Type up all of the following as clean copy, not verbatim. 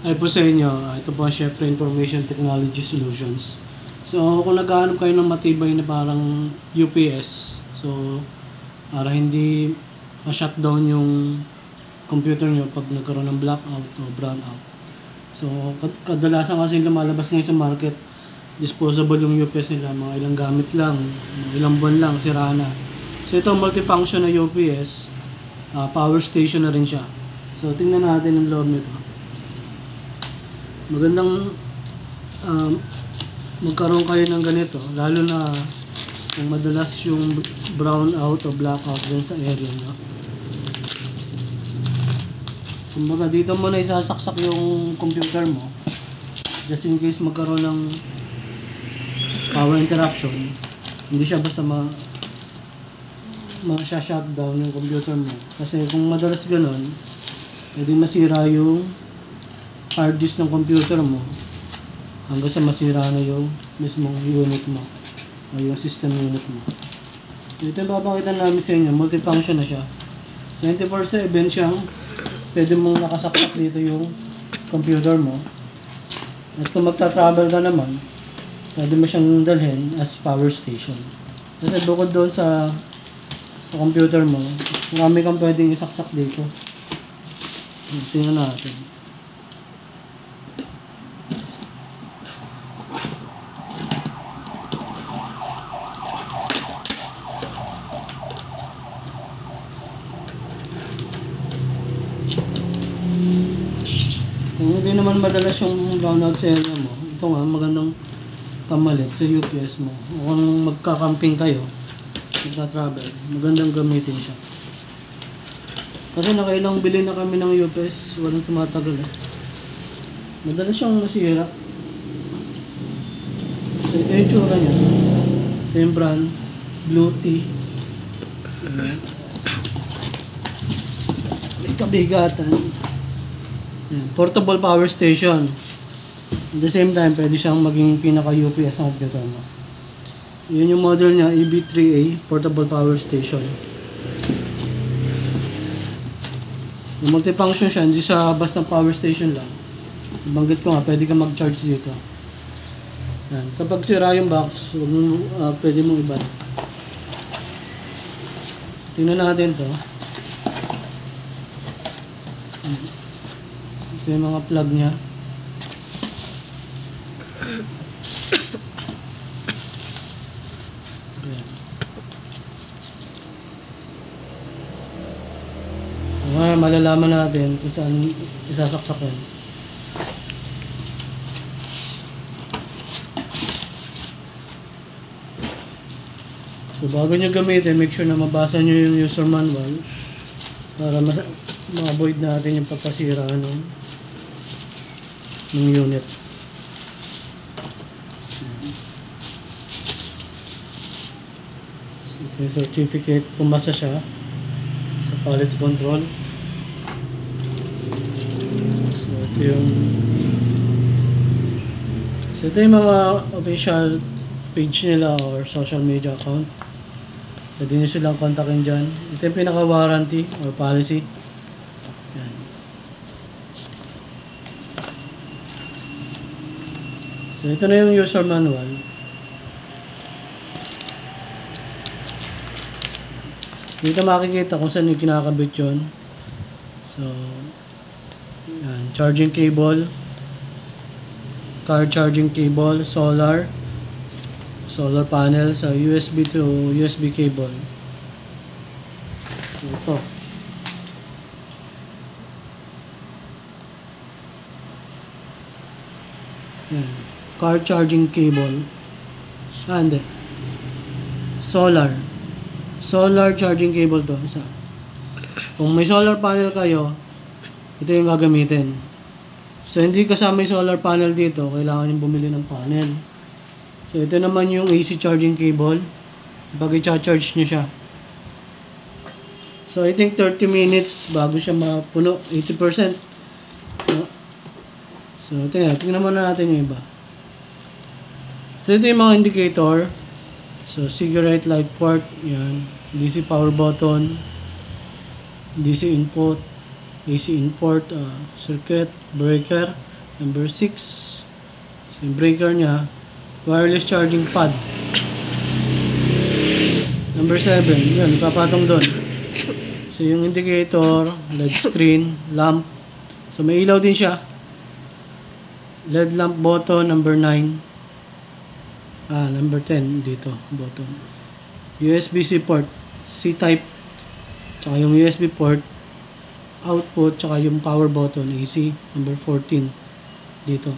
Ay po sa inyo, ito po ang Chef Information Technology Solutions. So kung naghahanap kayo ng matibay na parang UPS, so para hindi ma-shutdown yung computer nyo pag nagkaroon ng blackout o brownout. So kadalasan kasi lumalabas ngayon sa market, disposable yung UPS nila, mga ilang gamit lang, mga ilang buwan lang, sira na. So ito multifunction na UPS, power station na rin siya. So tingnan natin yung loob nito. Magandang magkaroon kayo ng ganito, lalo na kung madalas yung brownout o blackout din sa area nyo. Kumbaga dito mo na isasaksak yung computer mo just in case magkaroon ng power interruption, hindi siya basta ma-shutdown yung computer mo. Kasi kung madalas ganon, pwede masira yung hard disk ng computer mo hanggang sa masira na yung mismong unit mo o yung system unit mo. So ito yung papakita namin sa inyo, multifunction na siya. 24/7 siyang pwede mong nakasaksak dito yung computer mo. At kung magta-travel ka naman, pwede mo siyang dalhin as power station. Kasi bukod doon sa computer mo, marami kang pwedeng isaksak dito. Tingnan natin. Kung hindi naman madalas yung brownout sa area mo, ito nga magandang pamalit sa UPS mo. O kung magka-camping kayo, magka-travel, magandang gamitin siya. Kasi nakailang bili na kami ng UPS, walang tumatagal eh. Madalas siyang nasira. So ito yung tsura niya. Ito yung brand, Blue Tea. May kabigatan. Portable power station. At the same time, pwede siyang maging pinaka-UPS ng computer mo. Yun yung model niya, EB3A, Portable Power Station. Yung multifunction siya, hindi siya basta power station lang. Banggit ko nga, pwede ka mag-charge dito. Yan. Kapag sira yung box, pwede mong iba. Tingnan natin to. Ito yung mga plug niya. Ngayon, malalaman natin kung saan isasaksak yan. So, bago nyo gamitin, make sure na mabasa nyo yung user manual para ma-avoid natin yung pagkasira ng unit. So, ito yung certificate, pumasa siya sa quality control. So ito yung mga official page nila or social media account. Pwede nyo silang kontakin dyan. Ito yung pinaka-warranty or policy. Yan. So ito na yung user manual. Dito makikita kung saan yung kinakabit yun. So, yan, charging cable, car charging cable, solar panel, sa USB to USB cable. So, ito. Yan, car charging cable. Hindi. Solar charging cable to. Isa. Kung may solar panel kayo, ito yung gagamitin. So, hindi kasama yung solar panel dito, kailangan yung bumili ng panel. So, ito naman yung AC charging cable. Pag i-charge nyo siya. So, I think 30 minutes bago siya mapuno. 80%. So, tingnan muna natin yung iba. So, ito yung mga indicator. So, cigarette light port, yan. DC power button, DC input, AC import, circuit, breaker, Number 6, so yung breaker niya, wireless charging pad. Number 7, yun, ipapatong doon. So yung indicator, LED screen, lamp. So may ilaw din siya. LED lamp button, number 9. Number 10 dito, button. USB-C port, C-type. Tsaka yung USB port, output, tsaka yung power button, AC, number 14 dito.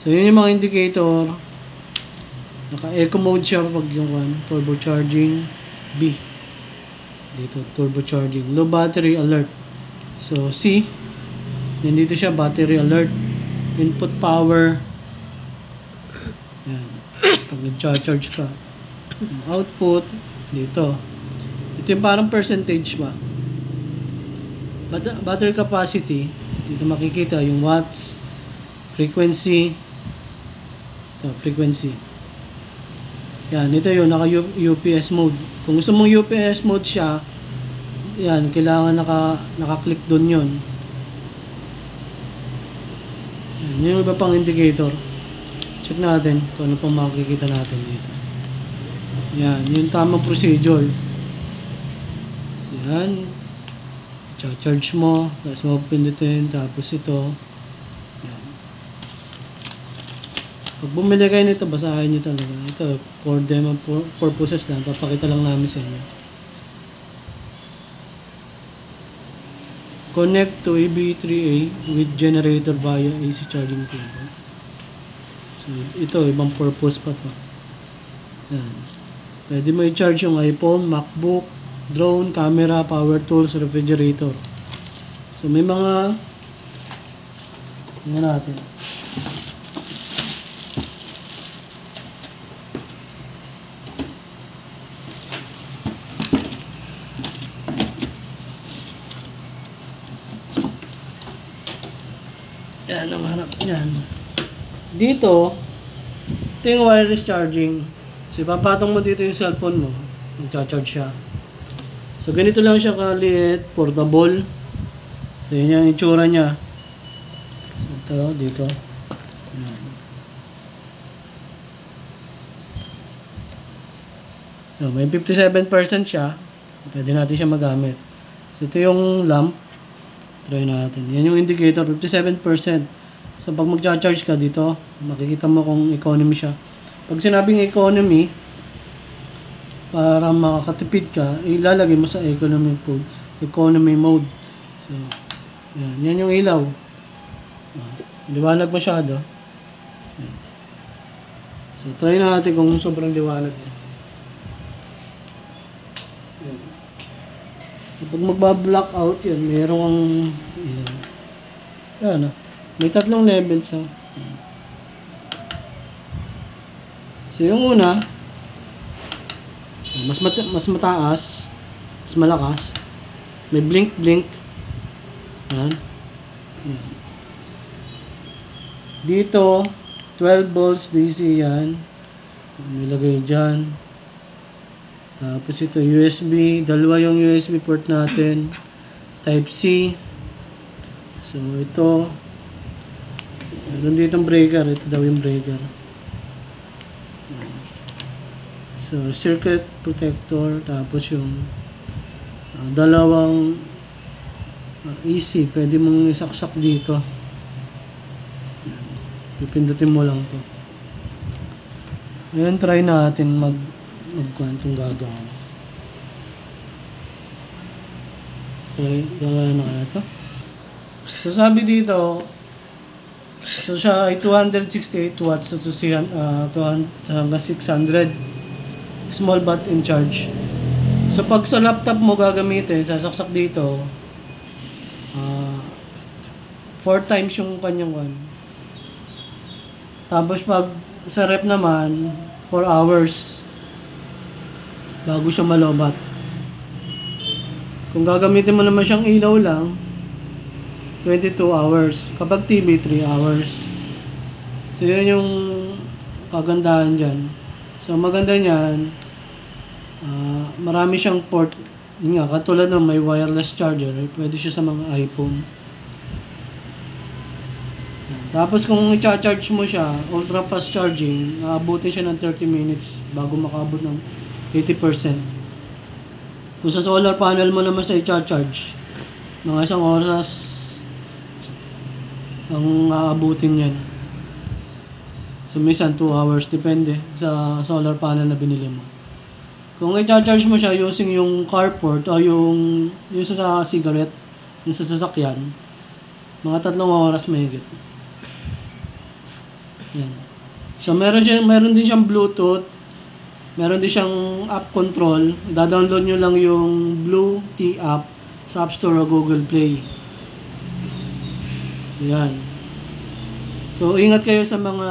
So yun yung mga indicator. Naka-eco mode siya pag yung turbocharging B. Dito, turbocharging. Low battery alert. So C, nandito siya, battery alert. Input power. Yan. Pag nag-charge ka. Output, dito. Ito yung parang percentage ba. Battery capacity, dito makikita yung watts, frequency. Ito, frequency. Yan, ito yun, naka-UPS mode. Kung gusto mong UPS mode siya, yan, kailangan naka-click dun yun. Yan, yung iba pang indicator. Check natin kung ano pang makikita natin dito. Yan, yung tamang procedure. So, yan. Charge mo, tapos mo pindutin, tapos ito. Yan. Pag bumili kayo nito, basahin nyo talaga. Ito, for demo purposes lang, papakita lang namin sa inyo. Connect to AB3A with generator via AC charging cable. So, ito, ibang purpose pa to. Yan. Pwede mo i-charge yung iPhone, MacBook, drone, camera, power tools, refrigerator. So, may mga tingnan natin. Yan ang harap niyan. Dito, ito yung wireless charging. So, ipapatong mo dito yung cellphone mo. Mag-charge siya. So, ganito lang siya kaliit, portable. So, yun yung itsura niya. So, ito, dito. Ayan. So, may 57% siya. Pwede natin siya magamit. So, ito yung lamp. Try natin. Yan yung indicator, 57%. So, pag mag-charge ka dito, makikita mo kung economy siya. Pag sinabing economy, para makakatipid ka, ilalagay mo sa economy mode. So, yan. Yan yung ilaw. Liwanag masyado. Yan. So, try natin kung sobrang liwanag. Yan. Pag magba-blackout yan, mayroong yan. May 3 level siya. So, yung una, mas mataas, mas malakas. May blink. Yan. Yan. Dito, 12 volts DC yan. May lagay dyan. Tapos ito, USB. Dalawa yung USB port natin. Type C. So, ito. Meron ditong breaker. Ito daw yung breaker. So, circuit protector. Tapos yung dalawang AC. Pwede mong isaksak dito. Pipindutin mo lang to. Ngayon, try natin mag-quantum gagawin. Gagawin na kaya ito. So, sabi dito, so siya ay 268 watts to hanggang 600 small but in charge. So, pag sa laptop mo gagamitin, sasaksak dito, 4 times yung kanyang one. Tapos, pag sa rep naman, 4 hours bago siya malobat. Kung gagamitin mo naman siyang ilaw lang, 22 hours. Kapag TV, 3 hours. So, yun yung kagandahan dyan. So, maganda niyan, marami siyang port Yun nga, katulad ng may wireless charger, pwede siya sa mga iPhone. Tapos kung i-charge mo siya, ultra fast charging, aabutin siya ng 30 minutes bago makaabot ng 80%. Kung sa solar panel mo naman siya i-charge, mga 1 oras ang aabutin yan. So minsan 2 hours, depende sa solar panel na binili mo. Kung i-charge mo siya using yung carport o yung sa cigarette, yung sa sasakyan, mga 3 oras mahigit. Yan. So meron din siyang Bluetooth, meron din siyang app control. Da-download nyo lang yung Blue T app sa App Store o Google Play. So yan. So ingat kayo sa mga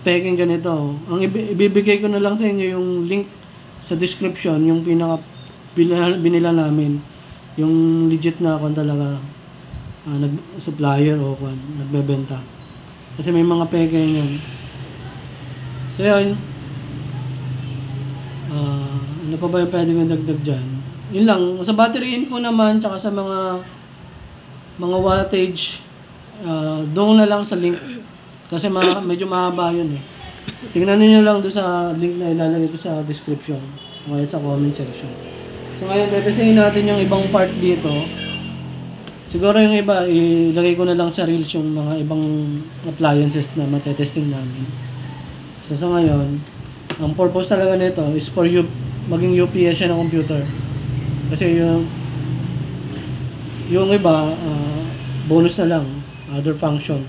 peking ganito. Ang ibibigay ko na lang sa inyo yung link sa description, yung pinaka binila namin, yung legit na ako talaga supplier o nagbebenta. Kasi may mga peke yan. So yun. Ano pa ba yung pwede kong dagdag dyan? Yun lang. Sa battery info naman, tsaka sa mga wattage, doon na lang sa link. Kasi medyo mahaba yun eh. Tingnan niyo lang doon sa link na ilalagay ko sa description. O sa comment section. So ngayon, tetestingin natin yung ibang part dito. Siguro yung iba, ilagay ko na lang sa reels yung mga ibang appliances na matetesting namin. So sa ngayon, ang purpose talaga nito is for you, maging UPS siya ng computer. Kasi yung iba, bonus na lang, other function.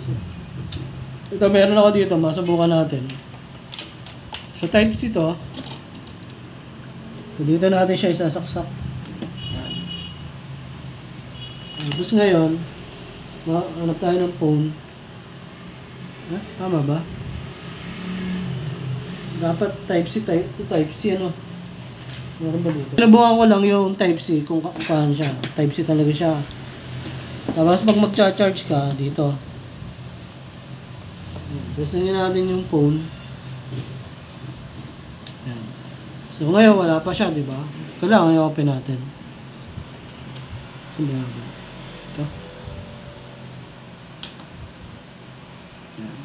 So, ito meron ako dito, masubukan natin. So Type-C to. So dito natin siya isasaksak. Tapos ngayon, hanap tayo ng phone. Tama ba? Dapat Type-C ano? Meron ba dito? Nabuhan ko lang yung Type-C kung paano siya. Type-C talaga siya. Tapos pag mag-charge ka, dito. Testingin natin yung phone. Yan. So ngayon, wala pa siya, di ba? Kailangan i-open natin. Saan ba yan? Ito. Yan.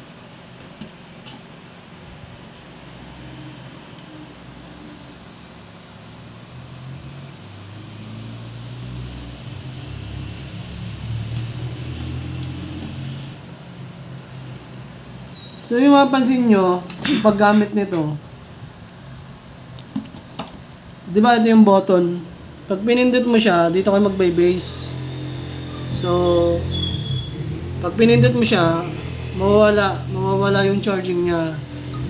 So yung mapansin nyo, yung paggamit nito, di ba ito yung button? Pag pinindot mo siya, dito kayo mag-base. So, pag pinindot mo siya, mawawala yung charging niya.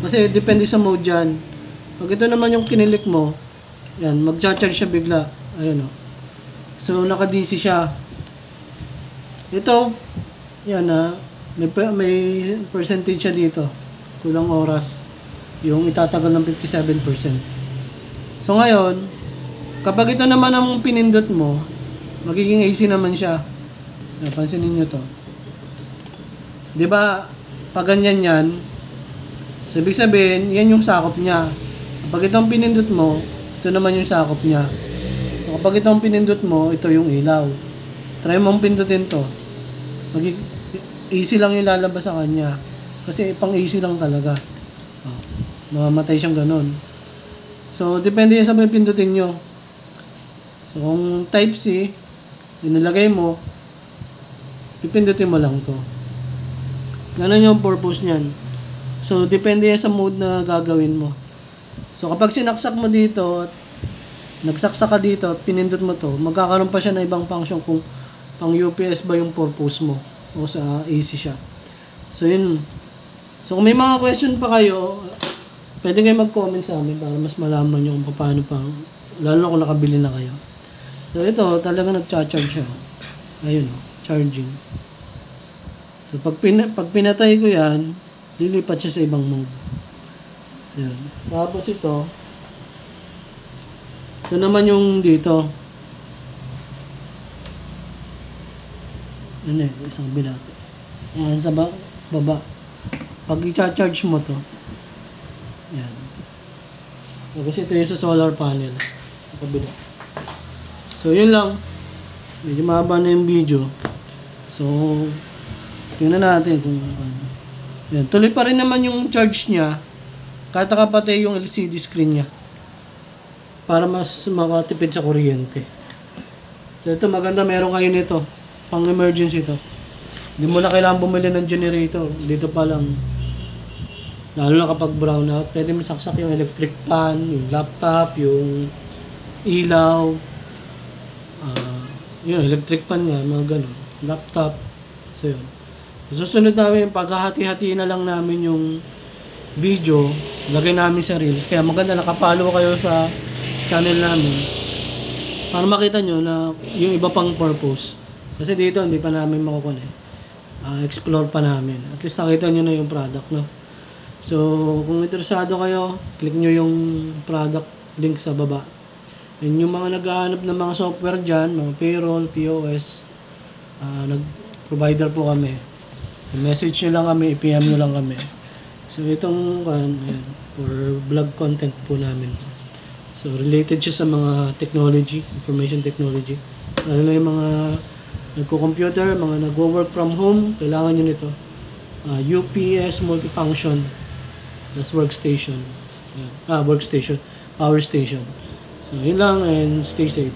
Kasi depende sa mode yan. Pag ito naman yung kinilik mo, yan, mag-charge siya bigla. Ayun o. So, naka-DC siya. Ito, yan may percentage siya dito. Kulang oras. Yung itatagal ng 57%. So ngayon, kapag ito naman ang pinindot mo, magiging AC naman siya. Napansinin nyo to. Diba, pag ganyan yan, so ibig sabihin, yan yung sakop niya. Kapag itong pinindot mo, ito naman yung sakop niya. So, kapag itong pinindot mo, ito yung ilaw. Try mong pindutin to. AC lang yung lalabas sa kanya. Kasi pang AC lang talaga. Mamamatay siyang ganun. So, depende yan sa may pindutin nyo. So, kung Type-C, inilagay mo, pipindutin mo lang to. Ganun yung purpose niyan. So, depende yan sa mode na gagawin mo. So, kapag sinaksak mo dito, nagsaksak ka dito, at pinindot mo to, magkakaroon pa siya na ibang function kung pang UPS ba yung purpose mo o sa AC siya. So, yun. So, kung may mga question pa kayo, pwede kayo mag-comment sa amin para mas malaman nyo kung paano pang, lalo na kung nakabili na kayo. So, ito, talaga nag-charge siya. Ayun, charging. So, pag pinatay ko yan, lilipat siya sa ibang mode. Yan. Tapos ito naman yung dito. Ano isang bilato. Yan, sa baba. Pag i-charge mo to, yan. Tapos ito yung sa solar panel. kabila. So yun lang, medyo mahaba na yung video. So tingnan natin kung yan, tuloy pa rin naman yung charge niya kahit nakapatay yung LCD screen niya para mas makatipid sa kuryente. So ito maganda, meron kayo nito pang emergency to. Hindi mo na kailangan bumili ng generator. Dito pa lang, lalo na kapag brownout, pwede mo saksak yung electric fan, yung laptop, yung ilaw, yung electric fan nga, mga ganun, laptop. So yun. Susunod namin, paghahati-hati na lang namin yung video, lagay namin sa Reels. Kaya maganda, nakapollow kayo sa channel namin para makita nyo na yung iba pang purpose. Kasi dito, hindi pa namin makukunin. Explore pa namin. At least nakita nyo na yung product, no? So, kung interesado kayo, click nyo yung product link sa baba. And yung mga naghahanap ng mga software dyan, mga payroll, POS, nag-provider po kami. Message nyo lang kami, i-PM nyo lang kami. So, itong for vlog content po namin. So, related siya sa mga technology, information technology. Lalo na yung mga nagko-computer, mga nagwo-work from home, kailangan nyo nito. UPS multifunction. That's workstation. Workstation. Power station. So, yun lang and stay safe.